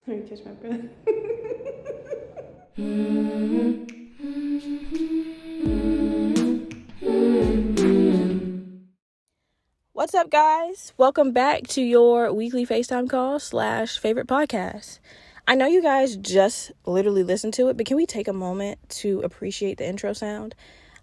Let me catch my breath. What's up, guys? Welcome back to your weekly FaceTime call / favorite podcast. I know you guys just literally listened to it, but can we take a moment to appreciate the intro sound?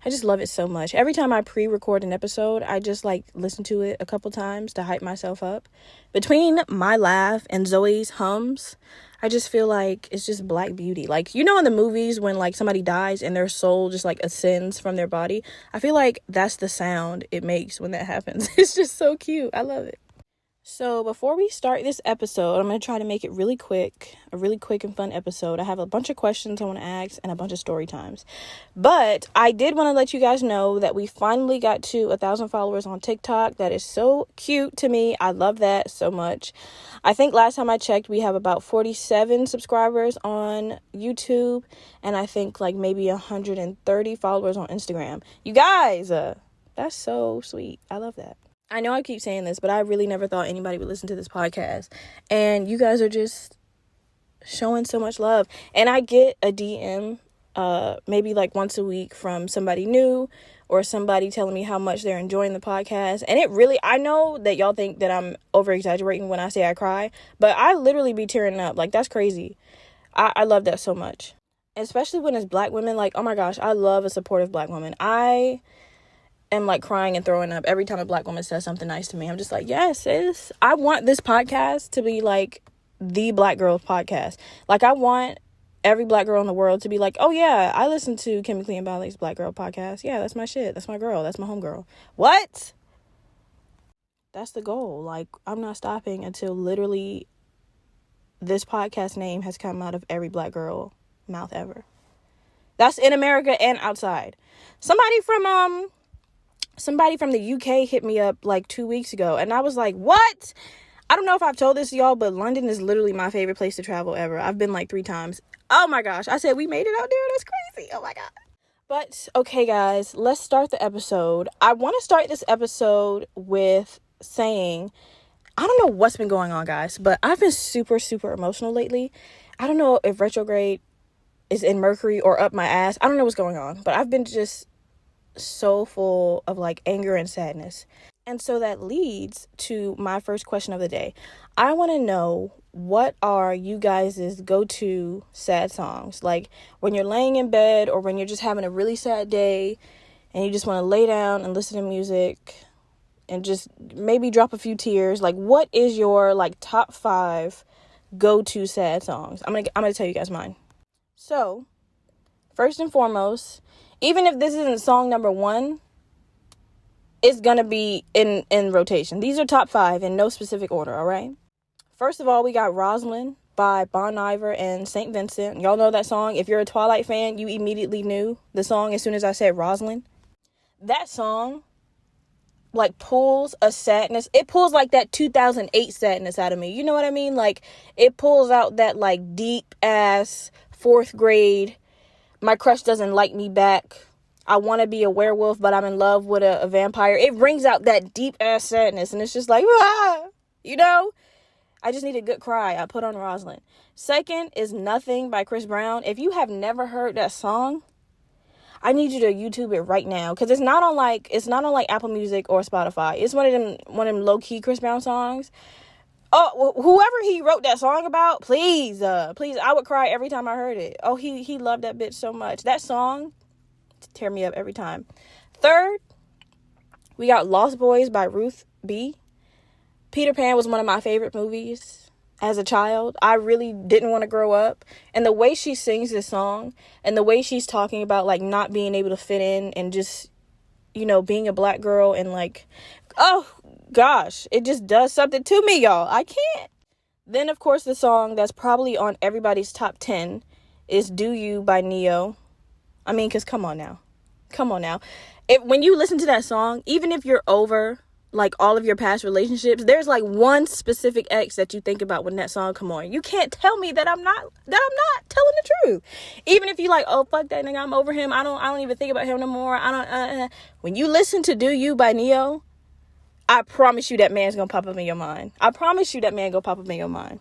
I just love it so much. Every time I pre-record an episode, I just listen to it a couple times to hype myself up. Between my laugh and Zoe's hums, I just feel like it's just black beauty. In the movies when somebody dies and their soul just ascends from their body, I feel like that's the sound it makes when that happens. It's just so cute. I love it. So before we start this episode, I'm going to try to make it a really quick and fun episode. I have a bunch of questions I want to ask and a bunch of story times. But I did want to let you guys know that we finally got to 1,000 followers on TikTok. That is so cute to me. I love that so much. I think last time I checked, we have about 47 subscribers on YouTube. And I think maybe 130 followers on Instagram. You guys, that's so sweet. I love that. I know I keep saying this, but I really never thought anybody would listen to this podcast. And you guys are just showing so much love. And I get a DM maybe once a week from somebody new or somebody telling me how much they're enjoying the podcast. And I know that y'all think that I'm over-exaggerating when I say I cry, but I literally be tearing up. That's crazy. I love that so much. Especially when it's black women. Oh my gosh, I love a supportive black woman. I am crying and throwing up every time a black woman says something nice to me. I'm just yes, sis. I want this podcast to be the black girl podcast. I want every black girl in the world to be oh yeah, I listen to Chemically Imbalanced Black Girl podcast. Yeah, that's my shit. That's my girl. That's my homegirl. What? That's the goal. I'm not stopping until literally this podcast name has come out of every black girl mouth ever. That's in America and outside. Somebody from the UK hit me up 2 weeks ago, and I was what? I don't know if I've told this to y'all, but London is literally my favorite place to travel ever. I've been 3 times. Oh my gosh. I said we made it out there. That's crazy. Oh my God. But okay, guys, let's start the episode. I want to start this episode with saying, I don't know what's been going on, guys, but I've been super, super emotional lately. I don't know if retrograde is in Mercury or up my ass. I don't know what's going on, but I've been just so full of anger and sadness. And so that leads to my first question of the day. I want to know, what are you guys' go-to sad songs? When you're laying in bed or when you're just having a really sad day and you just want to lay down and listen to music and just maybe drop a few tears. What is your top 5 go-to sad songs? I'm gonna tell you guys mine. So, first and foremost, even if this isn't song number 1, it's going to be in rotation. These are top 5 in no specific order, all right? First of all, we got Rosalind by Bon Iver and St. Vincent. Y'all know that song. If you're a Twilight fan, you immediately knew the song as soon as I said Rosalind. That song, pulls a sadness. It pulls that 2008 sadness out of me. You know what I mean? It pulls out that deep-ass 4th grade, my crush doesn't like me back, I want to be a werewolf, but I'm in love with a vampire. It brings out that deep-ass sadness, and it's just I just need a good cry. I put on Rosalind. Second is Nothing by Chris Brown. If you have never heard that song, I need you to YouTube it right now, because it's not on Apple Music or Spotify. It's one of them low-key Chris Brown songs. Oh, whoever he wrote that song about, please, I would cry every time I heard it. Oh, he loved that bitch so much. That song tear me up every time. Third, we got Lost Boys by Ruth B. Peter Pan was one of my favorite movies as a child. I really didn't want to grow up. And the way she sings this song and the way she's talking about not being able to fit in and just, being a black girl and oh gosh, it just does something to me, y'all. I can't. Then, of course, the song that's probably on everybody's top 10 is Do You by Neo. I mean, because come on now. When you listen to that song, even if you're over all of your past relationships, there's one specific ex that you think about when that song come on. You can't tell me that I'm not telling the truth. Even if you oh, fuck that nigga, I'm over him. I don't even think about him no more. When you listen to Do You by Neo, I promise you that man's gonna pop up in your mind. I promise you that man gonna pop up in your mind.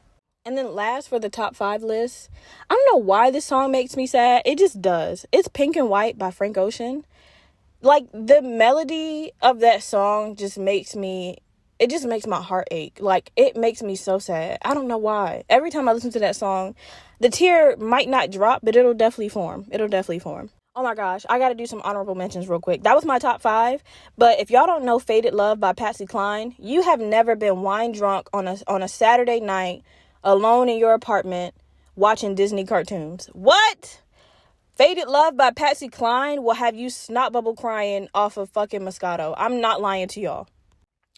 And then last for the top 5 list, I don't know why this song makes me sad. It just does. It's Pink and White by Frank Ocean. Like, the melody of that song just makes my heart ache. Like, it makes me so sad. I don't know why. Every time I listen to that song, the tear might not drop, but it'll definitely form. Oh my gosh, I gotta do some honorable mentions real quick. That was my top 5, but if y'all don't know Faded Love by Patsy Cline, you have never been wine drunk on a Saturday night alone in your apartment watching Disney cartoons. What? Faded Love by Patsy Cline will have you snot bubble crying off of fucking Moscato. I'm not lying to y'all.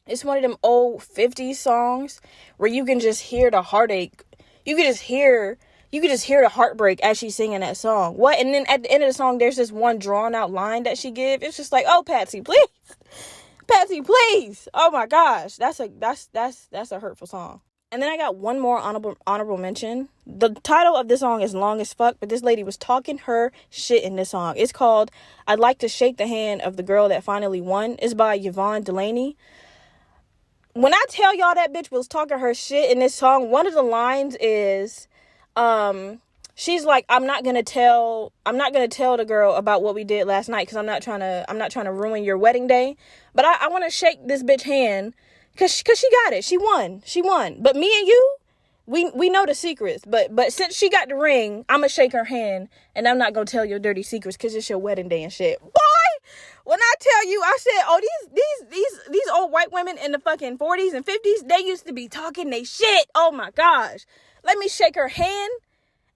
It's one of them old 50s songs where you can just hear the heartache. You can just hear the heartbreak as she's singing that song. What? And then at the end of the song, there's this one drawn out line that she gives. It's just like, oh, Patsy, please. Patsy, please. Oh my gosh. That's a hurtful song. And then I got one more honorable mention. The title of this song is long as fuck, but this lady was talking her shit in this song. It's called I'd Like to Shake the Hand of the Girl That Finally Won. It's by Yvonne Delaney. When I tell y'all that bitch was talking her shit in this song, one of the lines is, she's like, I'm not gonna tell the girl about what we did last night because I'm not trying to ruin your wedding day, but I want to shake this bitch hand because she got it. She won. But me and you, we know the secrets. But since she got the ring, I'm gonna shake her hand and I'm not gonna tell your dirty secrets because it's your wedding day and shit. Boy, when I tell you, I said, oh, these old white women in the fucking 40s and 50s, they used to be talking they shit. Oh my gosh. Let me shake her hand.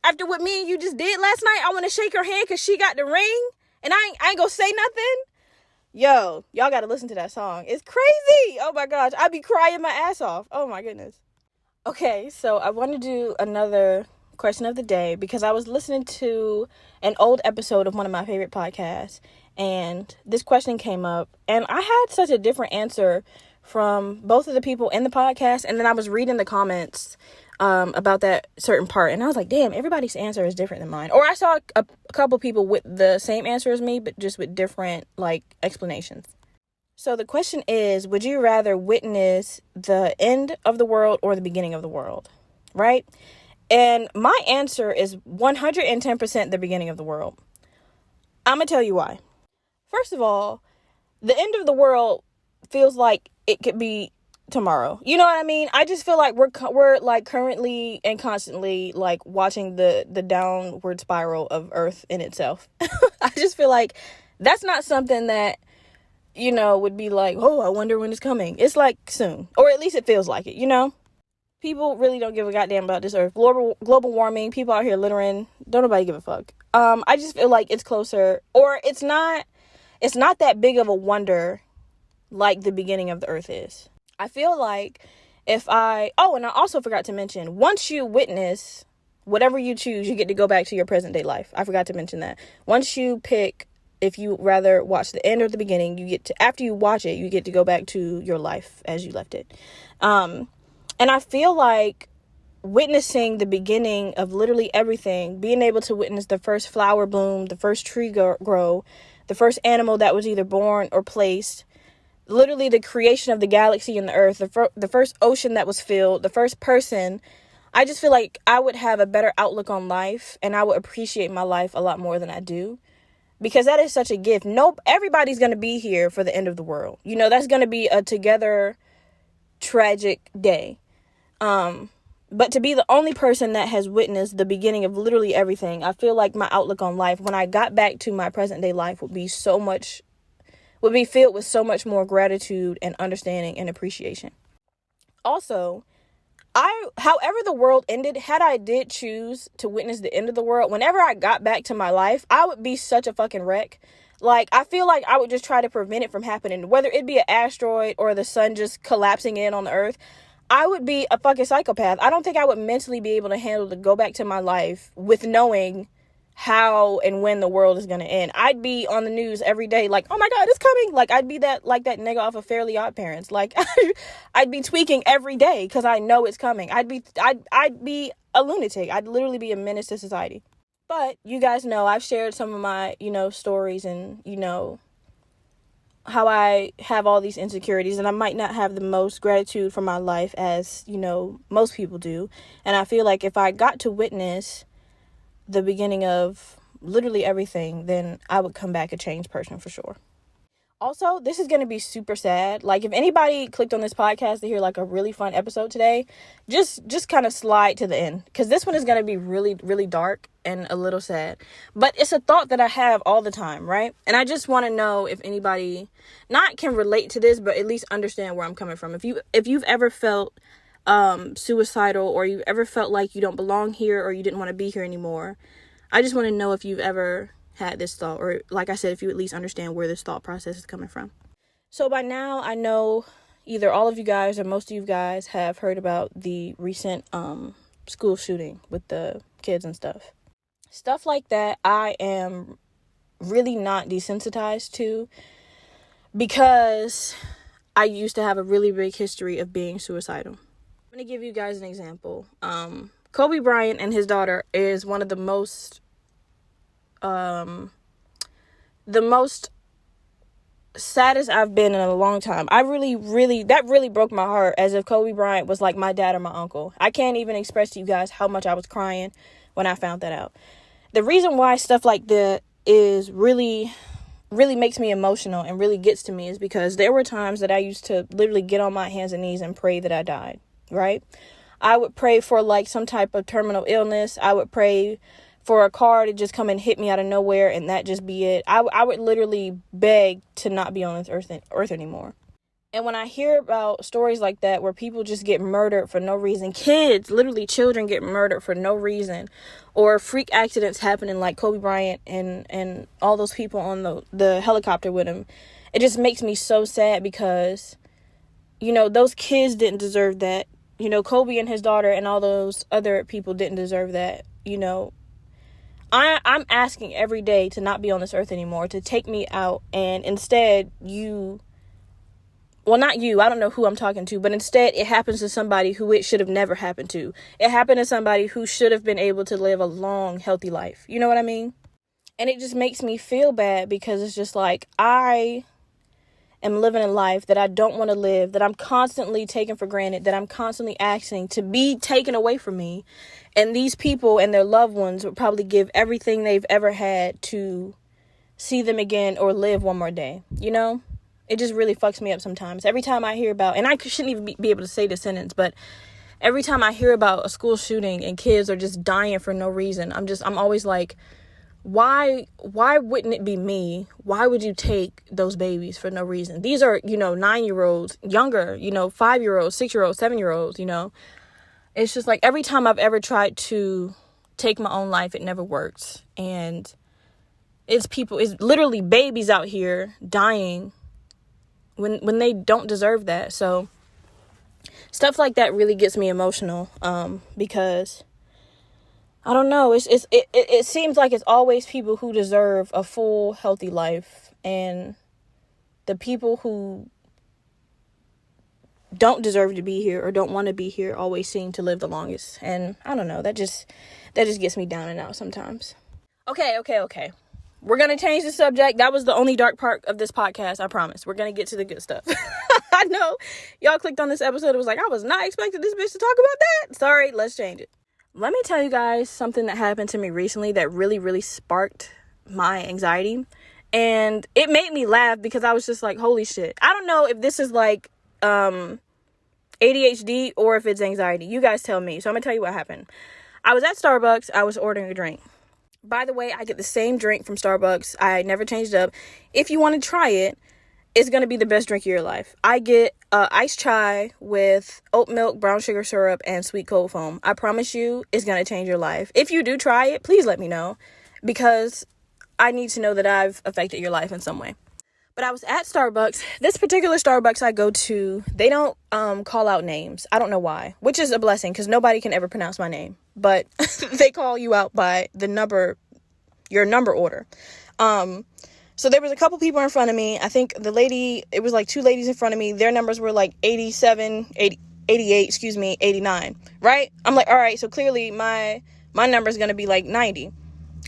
After what me and you just did last night, I want to shake her hand because she got the ring. And I ain't gonna say nothing. Yo, y'all got to listen to that song. It's crazy. Oh my gosh. I'd be crying my ass off. Oh my goodness. Okay, so I want to do another question of the day because I was listening to an old episode of one of my favorite podcasts. And this question came up. And I had such a different answer from both of the people in the podcast. And then I was reading the comments about that certain part, and I was like, damn, everybody's answer is different than mine. Or I saw a couple people with the same answer as me, but just with different like explanations. So the question is, would you rather witness the end of the world or the beginning of the world? Right? And my answer is 110% the beginning of the world. I'm gonna tell you why. First of all, the end of the world feels like it could be tomorrow. You know what I mean? I just feel like we're like currently and constantly like watching the downward spiral of Earth in itself. I just feel like that's not something that, you know, would be like, oh, I wonder when it's coming. It's like soon, or at least it feels like it, you know? People really don't give a goddamn about this Earth. Global warming, people out here littering, don't nobody give a fuck. I just feel like it's closer, or it's not that big of a wonder like the beginning of the Earth is. I feel like and I also forgot to mention, once you witness whatever you choose, you get to go back to your present day life. I forgot to mention that. Once you pick, if you rather watch the end or the beginning, after you watch it, you get to go back to your life as you left it. And I feel like witnessing the beginning of literally everything, being able to witness the first flower bloom, the first tree grow, the first animal that was either born or placed, literally the creation of the galaxy and the Earth, the first ocean that was filled, the first person, I just feel like I would have a better outlook on life and I would appreciate my life a lot more than I do, because that is such a gift. Everybody's going to be here for the end of the world. You know, that's going to be a together tragic day. But to be the only person that has witnessed the beginning of literally everything, I feel like my outlook on life when I got back to my present day life would be filled with so much more gratitude and understanding and appreciation. Also, however the world ended, had I did choose to witness the end of the world, whenever I got back to my life, I would be such a fucking wreck. Like, I feel like I would just try to prevent it from happening, whether it be an asteroid or the sun just collapsing in on the Earth. I would be a fucking psychopath. I don't think I would mentally be able to handle to go back to my life with knowing how and when the world is gonna end. I'd be on the news every day like, oh my god, it's coming. Like, I'd be that nigga off of Fairly Odd Parents. Like, I'd be tweaking every day because I know it's coming. I'd be a lunatic. I'd literally be a menace to society. But you guys know I've shared some of my, stories and, I have all these insecurities, and I might not have the most gratitude for my life as, most people do. And I feel like if I got to witness the beginning of literally everything, then I would come back a changed person for sure. Also, this is going to be super sad. Like, if anybody clicked on this podcast to hear like a really fun episode today, just kind of slide to the end, because this one is going to be really, really dark and a little sad. But it's a thought that I have all the time, right? And I just want to know if anybody not can relate to this, but at least understand where I'm coming from. If you've ever felt suicidal, or you've ever felt like you don't belong here, or you didn't want to be here anymore, I just want to know if you've ever had this thought, or like I said, if you at least understand where this thought process is coming from. So by now, I know either all of you guys or most of you guys have heard about the recent school shooting with the kids and stuff like that. I am really not desensitized to, because I used to have a really big history of being suicidal. I'm going to give you guys an example. Kobe Bryant and his daughter is one of the most saddest I've been in a long time. That really broke my heart, as if Kobe Bryant was like my dad or my uncle. I can't even express to you guys how much I was crying when I found that out. The reason why stuff like that is really makes me emotional and really gets to me is because there were times that I used to literally get on my hands and knees and pray that I died, right? I would pray for like some type of terminal illness. I would pray for a car to just come and hit me out of nowhere and that just be it. I would literally beg to not be on this earth anymore. And when I hear about stories like that, where people just get murdered for no reason, kids, literally children, get murdered for no reason, or freak accidents happening like Kobe Bryant and all those people on the helicopter with him, it just makes me so sad, because, those kids didn't deserve that. Kobe and his daughter and all those other people didn't deserve that. I'm asking every day to not be on this earth anymore, to take me out, and instead not you, I don't know who I'm talking to, but instead it happens to somebody who it should have never happened to. It happened to somebody who should have been able to live a long, healthy life. You know what I mean? And it just makes me feel bad, because it's just like, I am living a life that I don't want to live, that I'm constantly taking for granted, that I'm constantly asking to be taken away from me. And these people and their loved ones would probably give everything they've ever had to see them again or live one more day. It just really fucks me up sometimes. Every time I hear about, and I shouldn't even be able to say this sentence, but every time I hear about a school shooting and kids are just dying for no reason, I'm always like, why wouldn't it be me? Why would you take those babies for no reason? These are, 9-year-olds, younger, 5-year-olds, 6-year-olds, 7-year-olds, It's just like, every time I've ever tried to take my own life, it never works. And it's literally babies out here dying when they don't deserve that. So stuff like that really gets me emotional, because I don't know. It seems like it's always people who deserve a full, healthy life, and the people who don't deserve to be here or don't want to be here always seem to live the longest. And I don't know. That just gets me down and out sometimes. Okay. We're going to change the subject. That was the only dark part of this podcast. I promise. We're going to get to the good stuff. I know y'all clicked on this episode. It was like, I was not expecting this bitch to talk about that. Sorry. Let's change it. Let me tell you guys something that happened to me recently that really, really sparked my anxiety. And it made me laugh, because I was just like, holy shit. I don't know if this is like ADHD or if it's anxiety. You guys tell me. So I'm going to tell you what happened. I was at Starbucks. I was ordering a drink. By the way, I get the same drink from Starbucks. I never changed up. If you want to try it, it's going to be the best drink of your life. I get iced chai with oat milk, brown sugar syrup, and sweet cold foam. I promise you, it's going to change your life. If you do try it, please let me know, because I need to know that I've affected your life in some way. But I was at Starbucks. This particular Starbucks I go to, they don't call out names. I don't know why, which is a blessing, because nobody can ever pronounce my name. But they call you out by your number order. So there was a couple people in front of me. I think it was like two ladies in front of me. Their numbers were like 88, 89, right? I'm like, all right, so clearly my number is going to be like 90.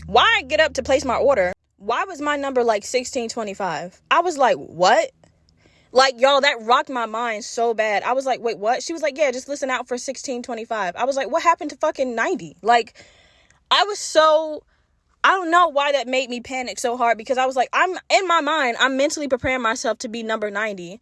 Why I get up to place my order, why was my number like 1625? I was like, what? Like, y'all, that rocked my mind so bad. I was like, wait, what? She was like, yeah, just listen out for 1625. I was like, what happened to fucking 90? Like, I don't know why that made me panic so hard, because I was like, in my mind, I'm mentally preparing myself to be number 90.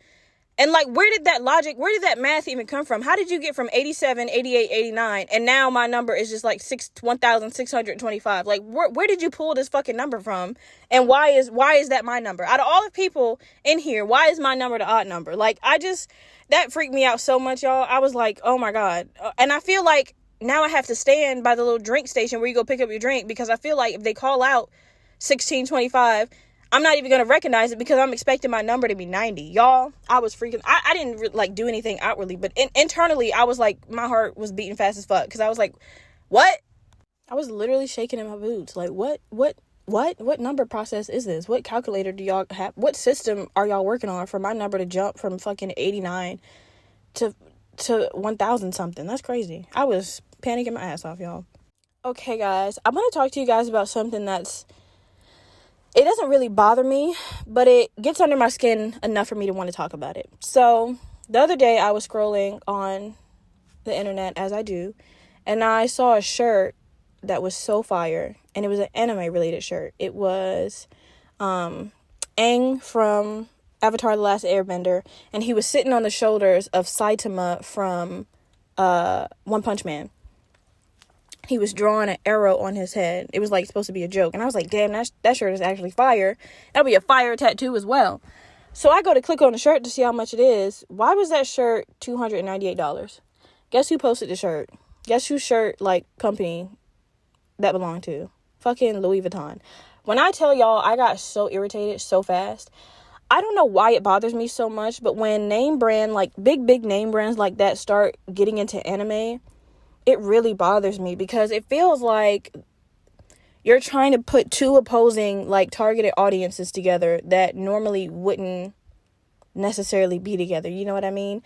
And like, where did that math even come from? How did you get from 87, 88, 89, and now my number is just like 1,625? Like, where did you pull this fucking number from? And why is that my number? Out of all the people in here, why is my number the odd number? Like, that freaked me out so much, y'all. I was like, oh my God. And I feel like now I have to stand by the little drink station where you go pick up your drink, because I feel like if they call out 1625, I'm not even going to recognize it, because I'm expecting my number to be 90. Y'all, I was freaking... I didn't, like, do anything outwardly, but internally, I was, like, my heart was beating fast as fuck, because I was like, what? I was literally shaking in my boots. Like, what number process is this? What calculator do y'all have? What system are y'all working on for my number to jump from fucking 89 to 1,000 something? That's crazy. I was panicking my ass off, y'all. Okay, guys, I'm going to talk to you guys about something it doesn't really bother me, but it gets under my skin enough for me to want to talk about it. So the other day I was scrolling on the internet, as I do, and I saw a shirt that was so fire, and it was an anime related shirt. It was Aang from Avatar: The Last Airbender, and he was sitting on the shoulders of Saitama from One Punch Man. He was drawing an arrow on his head. It was like supposed to be a joke. And I was like, damn, that shirt is actually fire. That'll be a fire tattoo as well. So I go to click on the shirt to see how much it is. Why was that shirt $298? Guess who posted the shirt? Guess whose shirt, like, company that belonged to? Fucking Louis Vuitton. When I tell y'all, I got so irritated so fast. I don't know why it bothers me so much, but when name brand, like, big name brands like that start getting into anime, it really bothers me, because it feels like you're trying to put two opposing, like, targeted audiences together that normally wouldn't necessarily be together. You know what I mean?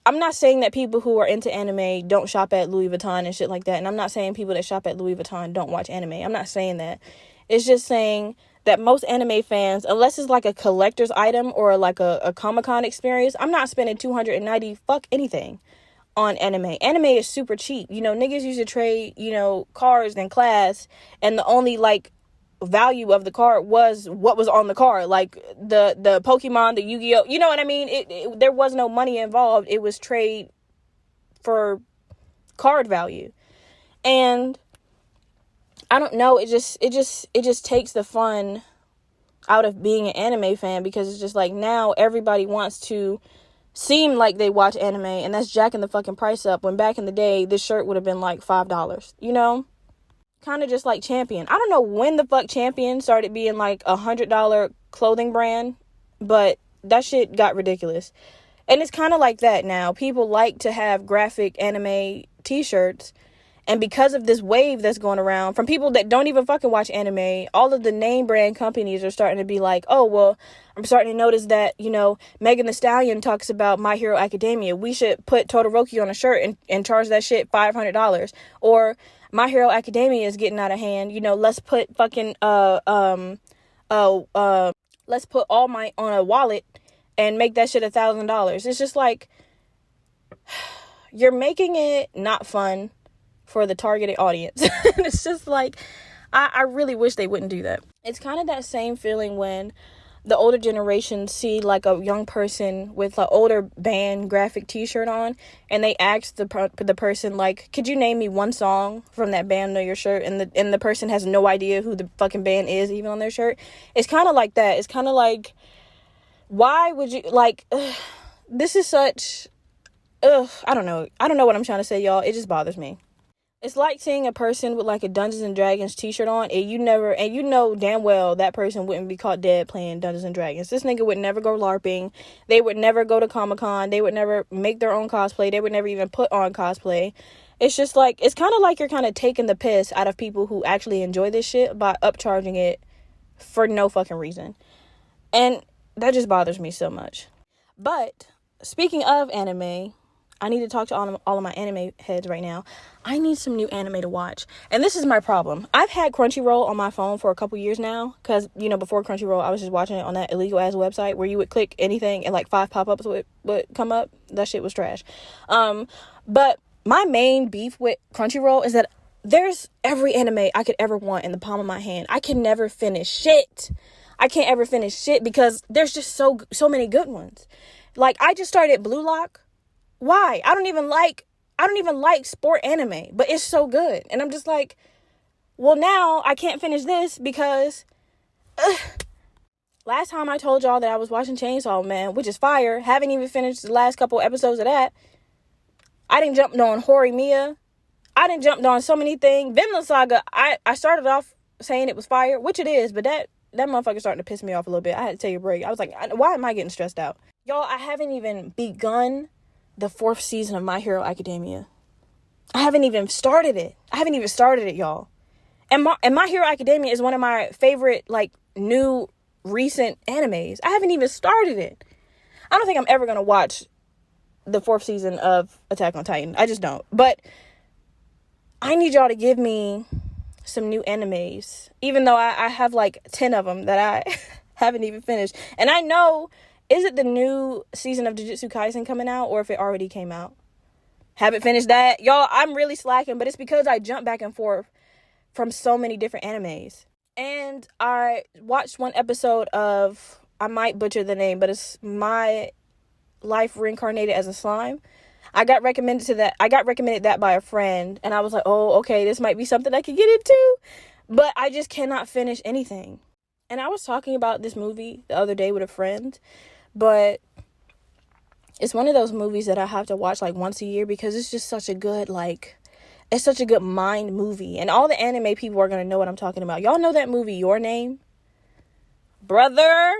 I'm not saying that people who are into anime don't shop at Louis Vuitton and shit like that. And I'm not saying people that shop at Louis Vuitton don't watch anime. I'm not saying that. It's just saying that most anime fans, unless it's like a collector's item or like a Comic-Con experience, I'm not spending $290 fuck anything on anime. Anime is super cheap. You know, niggas used to trade, cars in class, and the only, like, value of the card was what was on the card. Like, the Pokemon, the Yu-Gi-Oh! You know what I mean? There was no money involved. It was trade for card value. And I don't know, it just takes the fun out of being an anime fan, because it's just like, now everybody wants to seem like they watch anime, and that's jacking the fucking price up, when back in the day this shirt would have been like $5, kind of just like Champion. I don't know when the fuck Champion started being like $100 clothing brand, but that shit got ridiculous. And it's kind of like that now. People like to have graphic anime t-shirts, and because of this wave that's going around from people that don't even fucking watch anime, all of the name brand companies are starting to be like, oh, well, I'm starting to notice that, Megan Thee Stallion talks about My Hero Academia. We should put Todoroki on a shirt and charge that shit $500. Or My Hero Academia is getting out of hand. Let's put fucking, let's put All Might on a wallet and make that shit $1,000. It's just like, you're making it not fun for the targeted audience. It's just like, I really wish they wouldn't do that. It's kind of that same feeling when the older generation see like a young person with an older band graphic t-shirt on, and they ask the person, like, could you name me one song from that band on your shirt? And the person has no idea who the fucking band is even on their shirt. It's kind of like that. It's kind of like, why would you, like, this is such, I don't know what I'm trying to say, y'all. It just bothers me. It's like seeing a person with like a Dungeons and Dragons t-shirt on, and you know damn well that person wouldn't be caught dead playing Dungeons and Dragons. This nigga would never go LARPing. They would never go to Comic-Con. They would never make their own cosplay. They would never even put on cosplay. It's just like, it's kind of like you're kind of taking the piss out of people who actually enjoy this shit by upcharging it for no fucking reason. And that just bothers me so much. But speaking of anime, I need to talk to all of my anime heads right now. I need some new anime to watch. And this is my problem. I've had Crunchyroll on my phone for a couple years now. Because, before Crunchyroll, I was just watching it on that illegal-ass website where you would click anything and, 5 pop-ups would come up. That shit was trash. But my main beef with Crunchyroll is that there's every anime I could ever want in the palm of my hand. I can never finish shit. I can't ever finish shit because there's just so many good ones. I just started Blue Lock. Why? I don't even like sport anime, but it's so good. And I'm just like, well, now I can't finish this because last time I told y'all that I was watching Chainsaw Man, which is fire. Haven't even finished the last couple episodes of that. I didn't jump on Horimiya. I didn't jump on so many things. Vinland Saga, I started off saying it was fire, which it is, but that motherfucker's starting to piss me off a little bit. I had to take a break. I was like, why am I getting stressed out? Y'all, I haven't even begun the 4th season of My Hero Academia. I haven't even started it, y'all. And My Hero Academia is one of my favorite, new, recent animes. I haven't even started it. I don't think I'm ever going to watch the 4th season of Attack on Titan. I just don't. But I need y'all to give me some new animes, even though I have 10 of them that I haven't even finished. And I know, is it the new season of Jujutsu Kaisen coming out, or if it already came out? Haven't finished that. Y'all, I'm really slacking, but it's because I jump back and forth from so many different animes. And I watched one episode of, I might butcher the name, but it's My Life Reincarnated as a Slime. I got recommended that by a friend, and I was like, oh, okay, this might be something I could get into, but I just cannot finish anything. And I was talking about this movie the other day with a friend, but it's one of those movies that I have to watch once a year because it's just such a good, it's such a good mind movie. And all the anime people are going to know what I'm talking about. Y'all know that movie, Your Name? Brother,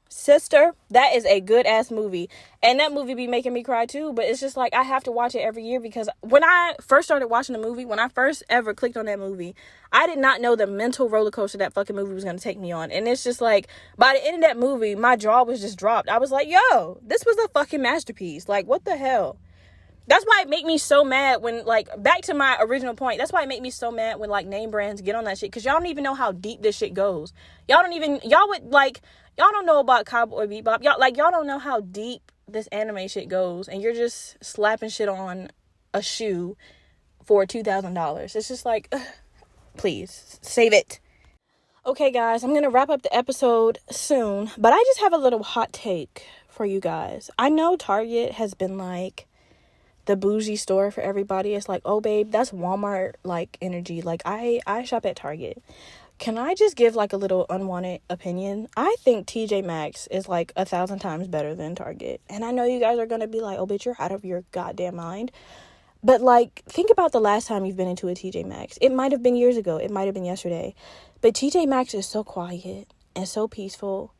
sister, that is a good ass movie. And that movie be making me cry too, but it's just I have to watch it every year because when I first started watching the movie, when I first ever clicked on that movie, I did not know the mental roller coaster that fucking movie was going to take me on. And it's just by the end of that movie, my jaw was just dropped. I was like, yo, this was a fucking masterpiece. What the hell? That's why it make me so mad when, back to my original point, that's why it make me so mad when, name brands get on that shit, because y'all don't even know how deep this shit goes. Y'all don't know about Cowboy Bebop. Y'all don't know how deep this anime shit goes, and you're just slapping shit on a shoe for $2,000. It's just please, save it. Okay, guys, I'm going to wrap up the episode soon, but I just have a little hot take for you guys. I know Target has been, the bougie store for everybody. It's oh, babe, that's Walmart, energy. I shop at Target. Can I just give a little unwanted opinion? I think TJ Maxx is 1,000 times better than Target. And I know you guys are going to be oh, bitch, you're out of your goddamn mind. But think about the last time you've been into a TJ Maxx. It might have been years ago. It might have been yesterday. But TJ Maxx is so quiet and so peaceful.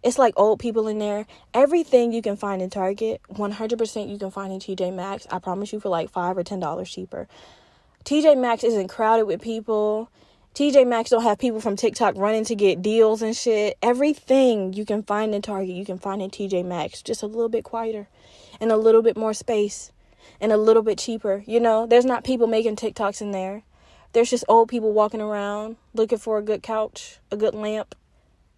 It's old people in there. Everything you can find in Target, 100% you can find in TJ Maxx. I promise you for $5 or $10 cheaper. TJ Maxx isn't crowded with people. TJ Maxx don't have people from TikTok running to get deals and shit. Everything you can find in Target, you can find in TJ Maxx. Just a little bit quieter and a little bit more space and a little bit cheaper. There's not people making TikToks in there. There's just old people walking around looking for a good couch, a good lamp,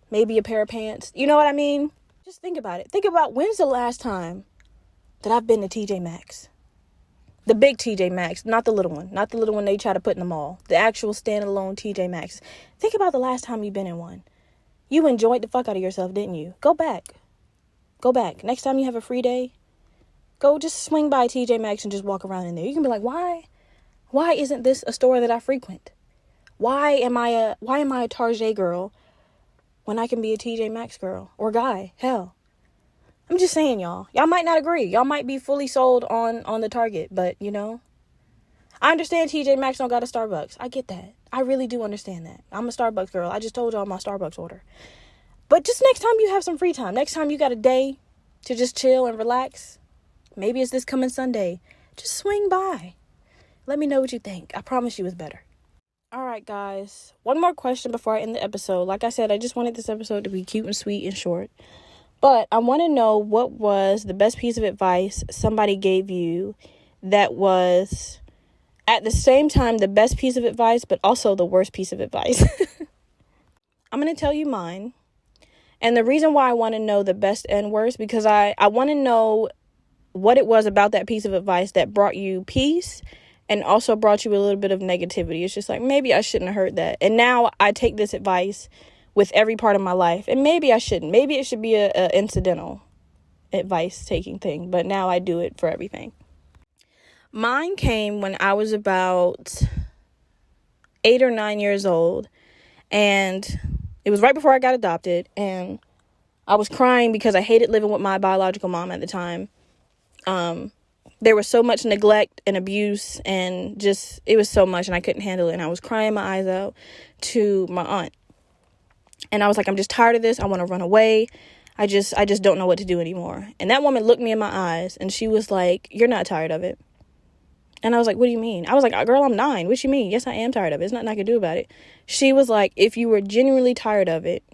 maybe a pair of pants. You know what I mean? Just think about it. Think about when's the last time that I've been to TJ Maxx? The big TJ Maxx, not the little one. Not the little one they try to put in the mall. The actual standalone TJ Maxx. Think about the last time you've been in one. You enjoyed the fuck out of yourself, didn't you? Go back. Go back. Next time you have a free day, go just swing by TJ Maxx and just walk around in there. You can be like, why? Why isn't this a store that I frequent? Why am I a Target girl when I can be a TJ Maxx girl or guy? Hell. I'm just saying, y'all. Y'all might not agree. Y'all might be fully sold on the Target, but I understand TJ Maxx don't got a Starbucks. I get that. I really do understand that. I'm a Starbucks girl. I just told y'all my Starbucks order. But just next time you have some free time, next time you got a day to just chill and relax, maybe it's this coming Sunday, just swing by. Let me know what you think. I promise you it's better. All right, guys. One more question before I end the episode. Like I said, I just wanted this episode to be cute and sweet and short. But I want to know, what was the best piece of advice somebody gave you that was at the same time the best piece of advice, but also the worst piece of advice? I'm going to tell you mine. And the reason why I want to know the best and worst, because I want to know what it was about that piece of advice that brought you peace and also brought you a little bit of negativity. It's just like, maybe I shouldn't have heard that. And now I take this advice with every part of my life. And maybe I shouldn't. Maybe it should be a incidental advice taking thing. But now I do it for everything. Mine came when I was about 8 or 9 years old. And it was right before I got adopted. And I was crying because I hated living with my biological mom at the time. There was so much neglect and abuse, and just, it was so much, and I couldn't handle it. And I was crying my eyes out to my aunt. And I was like, I'm just tired of this. I want to run away. I just don't know what to do anymore. And that woman looked me in my eyes, and she was like, you're not tired of it. And I was like, what do you mean? I was like, girl, I'm 9. What you mean? Yes, I am tired of it. There's nothing I can do about it. She was like, if you were genuinely tired of it,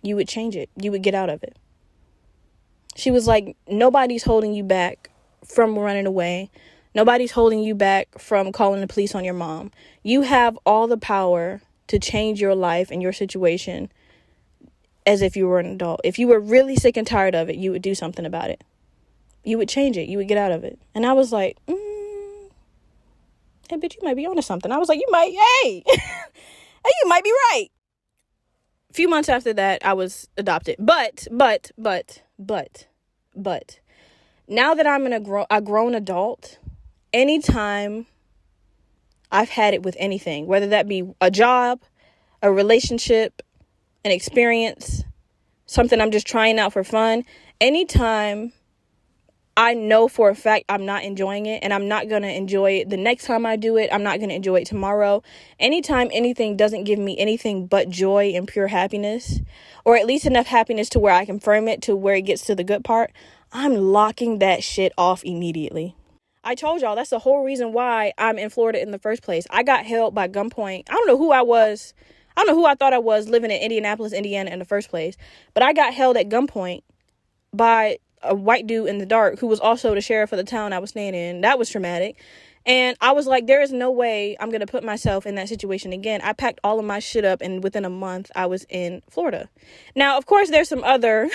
you would change it. You would get out of it. She was like, nobody's holding you back from running away. Nobody's holding you back from calling the police on your mom. You have all the power to change your life and your situation as if you were an adult. If you were really sick and tired of it, you would do something about it. You would change it. You would get out of it. And I was like, hey, bitch, you might be onto something. I was like, hey, you might be right. A few months after that, I was adopted. But, now that I'm a grown adult, anytime I've had it with anything, whether that be a job, a relationship, an experience, something I'm just trying out for fun, anytime I know for a fact I'm not enjoying it and I'm not going to enjoy it the next time I do it, I'm not going to enjoy it tomorrow. Anytime anything doesn't give me anything but joy and pure happiness, or at least enough happiness to where I can frame it to where it gets to the good part, I'm locking that shit off immediately. I told y'all that's the whole reason why I'm in Florida in the first place. I got held by gunpoint. I don't know who I was. I don't know who I thought I was living in Indianapolis, Indiana in the first place. But I got held at gunpoint by a white dude in the dark who was also the sheriff of the town I was staying in. That was traumatic. And I was like, there is no way I'm going to put myself in that situation again. I packed all of my shit up, and within a month I was in Florida. Now, of course, there's some other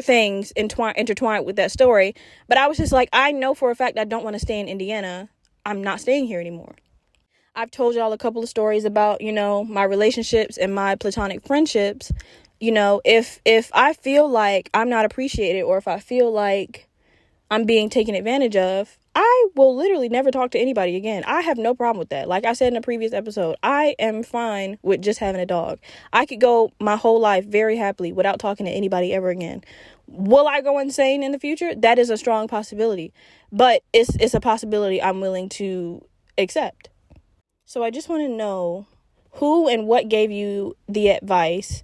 things intertwined with that story. But I was just like, I know for a fact I don't want to stay in Indiana. I'm not staying here anymore. I've told y'all a couple of stories about, my relationships and my platonic friendships. If I feel like I'm not appreciated, or if I feel like I'm being taken advantage of, I will literally never talk to anybody again. I have no problem with that. Like I said in a previous episode, I am fine with just having a dog. I could go my whole life very happily without talking to anybody ever again. Will I go insane in the future? That is a strong possibility, but it's a possibility I'm willing to accept. So I just want to know who and what gave you the advice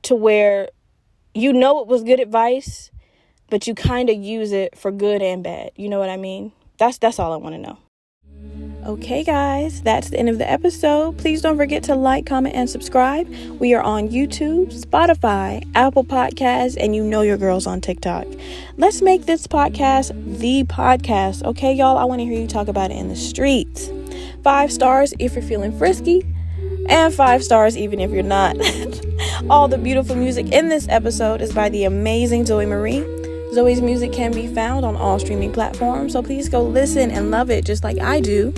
to where it was good advice, but you kind of use it for good and bad. You know what I mean? That's all I want to know. Okay, guys, that's the end of the episode. Please don't forget to like, comment, and subscribe. We are on YouTube, Spotify, Apple Podcasts, and your girl's on TikTok. Let's make this podcast the podcast. Okay, y'all? I want to hear you talk about it in the streets. 5 stars if you're feeling frisky, and 5 stars even if you're not. All the beautiful music in this episode is by the amazing Zoe Marie. Zoe's music can be found on all streaming platforms, so please go listen and love it just like I do.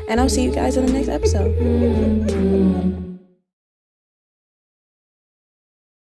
And I'll see you guys in the next episode.